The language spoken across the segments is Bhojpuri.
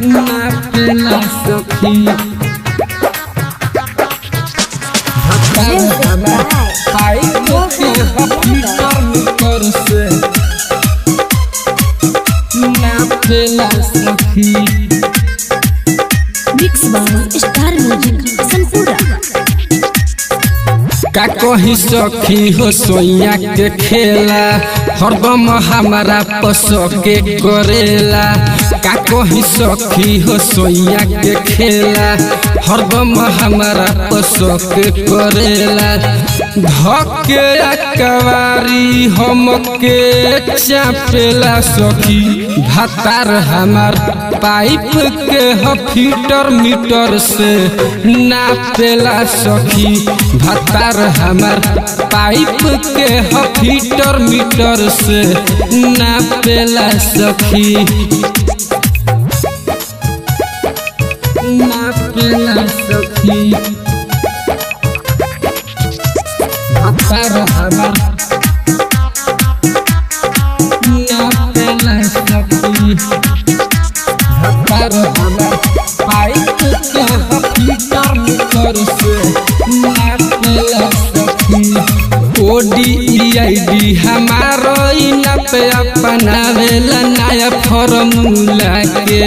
नापेला सखी पाइप के हीटर मीटर से नापेला सखी। मिक्स बाय स्टार म्यूजिक संपूरा। का कही सखी हो सोइया के खेला हरदम हमारा पसके करेला। का कही सखी हो सोइया के खेला हरदम हमारा पसके करेला। धके कवारी हमके चापेला सखी भातार हमार पाइप के हीटर मीटर से नापेला सखी। भातार हमार पाइप के हीटर मीटर से नापेला सखी। नापेला सखी भातार हमार नापेला सखी। भातार हमार पाइप के हीटर मीटर से नापेला सखी। ODID हमारो पे अपनावेला नया फॉर्मूला के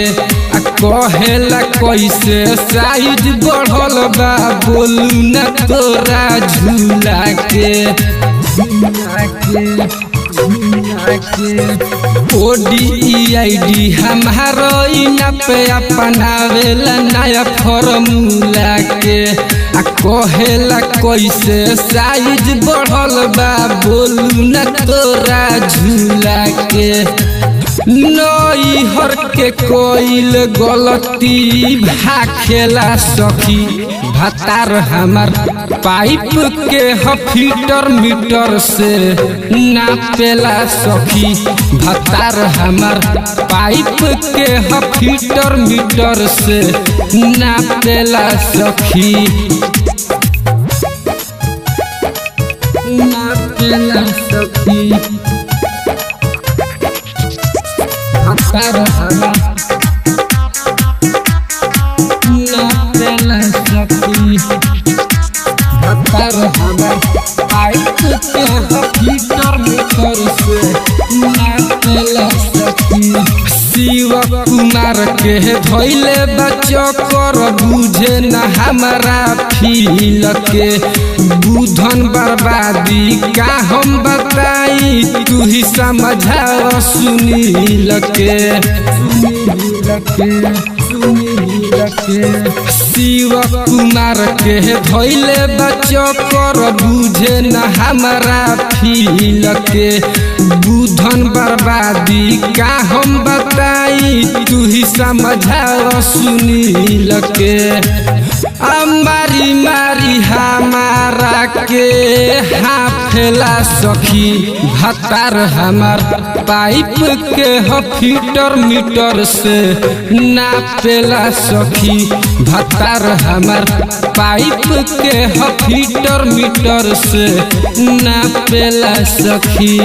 कहेला कैसे साइज बढ़ल बा बोलू न तोरा झूला के। ODID हमारो पे अपनावेला नया फॉर्मूला के कहेला कैसे साइज बढ़ल बा बोलू न तोरा झूला के। नई हर के कोइल गलती भाखेला सखी। भातार हमार पाइप के हीटर मीटर से नापेला सखी। भातार हमार पाइप के हीटर मीटर से नापेला सखी। नापेला सखी भातार हमार नापेला सखी। भातार हमार पाइप के हीटर मीटर से नापेला सखी। शिव कुमार के धैले बच्चो कर बुझे न हमारा फील के। बुधन बर्बादी का हम बताई तू ही समझा सुनील के। शिव कुमार के धैले बच्चो कर बुझे न हमारा फील के। बुधन बर्बादी का हम बताई तू ही समझा सुनील के। मारी मारी हमारा के हाफेला सखी। भातार हमार पाइप के हीटर मीटर से नापेला सखी। भातार हमार पाइप के हीटर मीटर से नापेला सखी।